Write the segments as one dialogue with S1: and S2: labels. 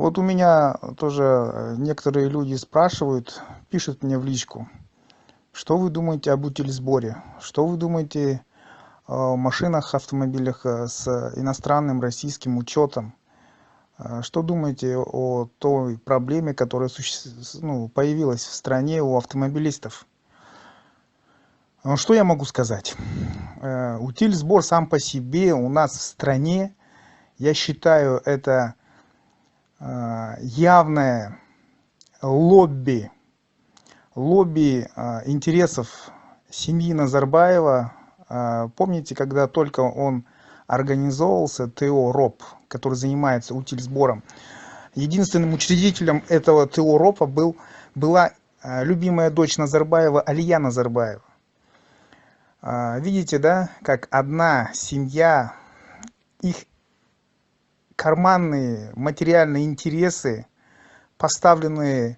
S1: Вот у меня тоже некоторые люди спрашивают, пишут мне в личку, что вы думаете об утилизборе, что вы думаете о машинах, автомобилях с иностранным российским учетом, что думаете о той проблеме, которая появилась в стране у автомобилистов. Что я могу сказать? Утилизбор сам по себе у нас в стране, я считаю, это явное лобби интересов семьи Назарбаева. Помните, когда только он организовывался, ТО РОП, который занимается утилизбором, единственным учредителем этого ТО РОПа была любимая дочь Назарбаева, Алия Назарбаева. Видите, да, как одна семья, их карманные материальные интересы, поставленные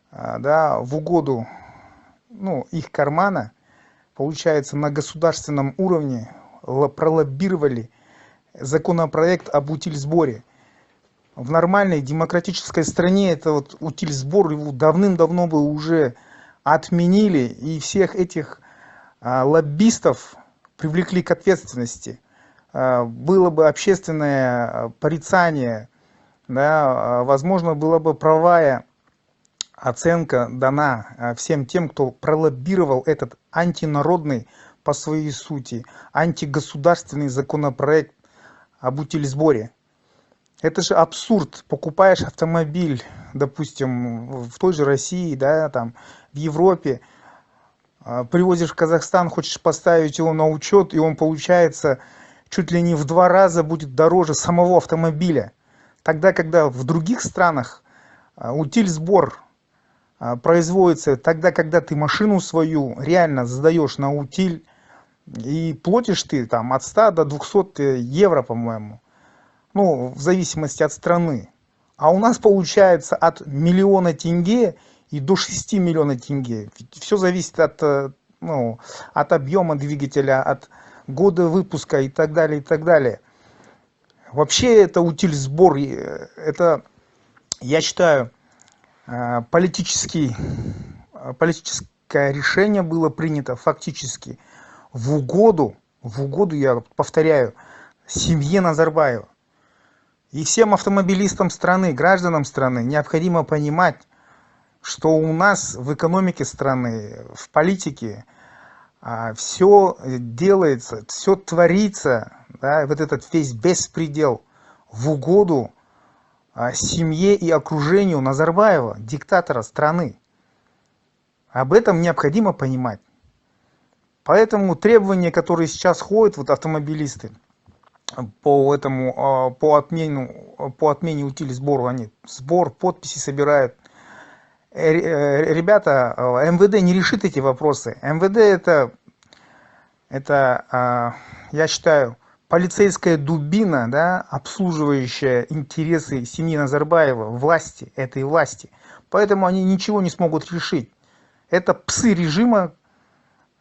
S1: в угоду их кармана, получается, на государственном уровне пролоббировали законопроект об утилизборе. В нормальной демократической стране это вот утилизбор его давным-давно бы уже отменили, и всех этих лоббистов привлекли к ответственности. Было бы общественное порицание, возможно, была бы правовая оценка дана всем тем, кто пролоббировал этот антинародный по своей сути, антигосударственный законопроект об утилизборе. Это же абсурд. Покупаешь автомобиль, допустим, в той же России, в Европе, привозишь в Казахстан, хочешь поставить его на учет, и он получается чуть ли не в 2 раза будет дороже самого автомобиля. Тогда, когда в других странах утилизбор производится тогда, когда ты машину свою реально сдаешь на утиль, и платишь ты от 100 до 200 евро, по-моему, в зависимости от страны. А у нас получается от 1 миллиона тенге и до 6 миллионов тенге. Все зависит от объема двигателя, от года выпуска и так далее, и так далее. Вообще это утилизбор, это, я считаю, политическое решение было принято фактически в угоду, я повторяю, семье Назарбаева. И всем автомобилистам страны, гражданам страны необходимо понимать, что у нас в экономике страны, в политике все делается, все творится, вот этот весь беспредел в угоду семье и окружению Назарбаева, диктатора страны. Об этом необходимо понимать. Поэтому требования, которые сейчас ходят автомобилисты по отмене утилизбора, они сбор подписей собирают. Ребята, МВД не решит эти вопросы. МВД это, я считаю, полицейская дубина, обслуживающая интересы семьи Назарбаева, власти, этой власти. Поэтому они ничего не смогут решить. Это псы режима,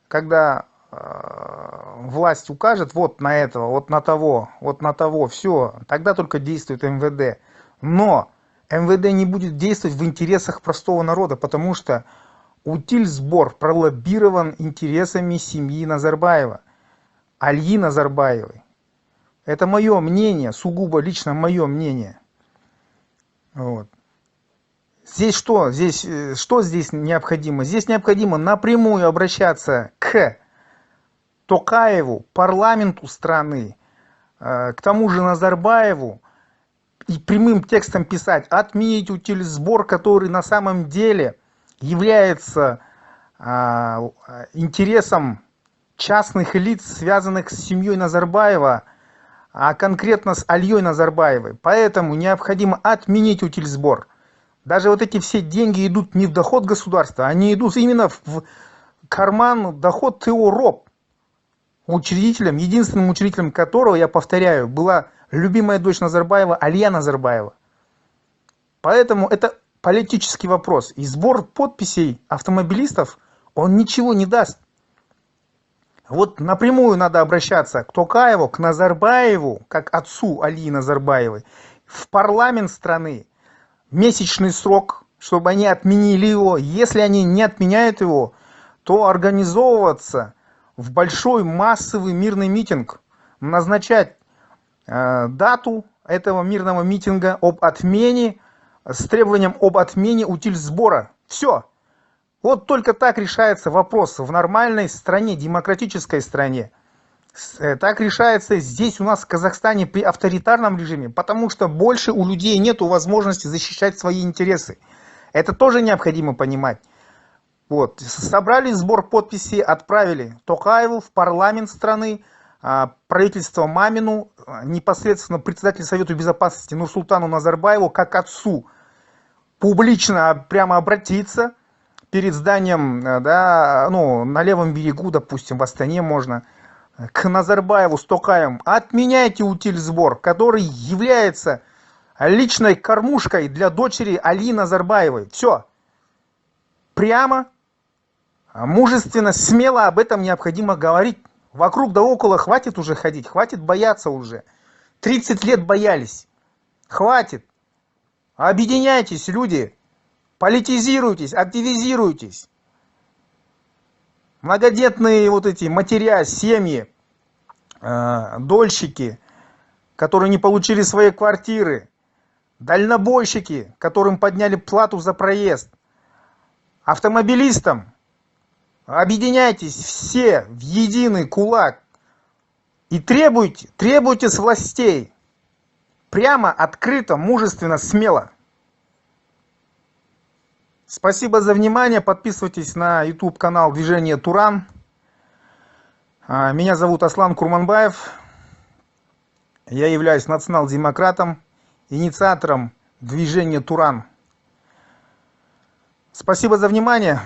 S1: когда власть укажет вот на этого, вот на того, все, тогда только действует МВД. Но МВД не будет действовать в интересах простого народа, потому что утилизбор пролоббирован интересами семьи Назарбаева, Алии Назарбаевой. Это мое мнение, сугубо лично мое мнение. Вот. Здесь что здесь необходимо? Здесь необходимо напрямую обращаться к Токаеву, парламенту страны, к тому же Назарбаеву, и прямым текстом писать: отменить утилизбор, который на самом деле является интересом частных лиц, связанных с семьей Назарбаева, а конкретно с Алией Назарбаевой. Поэтому необходимо отменить утилизбор. Даже вот эти все деньги идут не в доход государства, они идут именно в карман, доход ТО РОП, единственным учредителем которого, я повторяю, была любимая дочь Назарбаева, Алия Назарбаева. Поэтому это политический вопрос. И сбор подписей автомобилистов, он ничего не даст. Вот напрямую надо обращаться к Токаеву, к Назарбаеву, как отцу Алии Назарбаевой, в парламент страны, месячный срок, чтобы они отменили его. Если они не отменяют его, то организовываться в большой массовый мирный митинг, назначать дату этого мирного митинга об отмене, с требованием об отмене утильсбора. Все. Вот только так решается вопрос в нормальной стране, демократической стране. Так решается здесь у нас в Казахстане при авторитарном режиме, потому что больше у людей нет возможности защищать свои интересы. Это тоже необходимо понимать. Вот. Собрали сбор подписей, отправили Токаеву в парламент страны, правительство Мамину, непосредственно председатель Совета Безопасности Нурсултану Назарбаеву, как отцу, публично прямо обратиться перед зданием, да, ну, на левом берегу, допустим, в Астане можно, к Назарбаеву с Токаевым: отменяйте утильсбор, который является личной кормушкой для дочери Али Назарбаевой. Все. Прямо, мужественно, смело об этом необходимо говорить. Вокруг да около хватит уже ходить, хватит бояться уже. 30 лет боялись. Хватит. Объединяйтесь, люди. Политизируйтесь, активизируйтесь. Многодетные вот эти матеря, семьи, дольщики, которые не получили свои квартиры, дальнобойщики, которым подняли плату за проезд, автомобилистам: объединяйтесь все в единый кулак и требуйте с властей прямо, открыто, мужественно, смело. Спасибо за внимание. Подписывайтесь на YouTube канал Движение Туран. Меня зовут Аслан Курманбаев. Я являюсь национал-демократом, инициатором Движения Туран. Спасибо за внимание.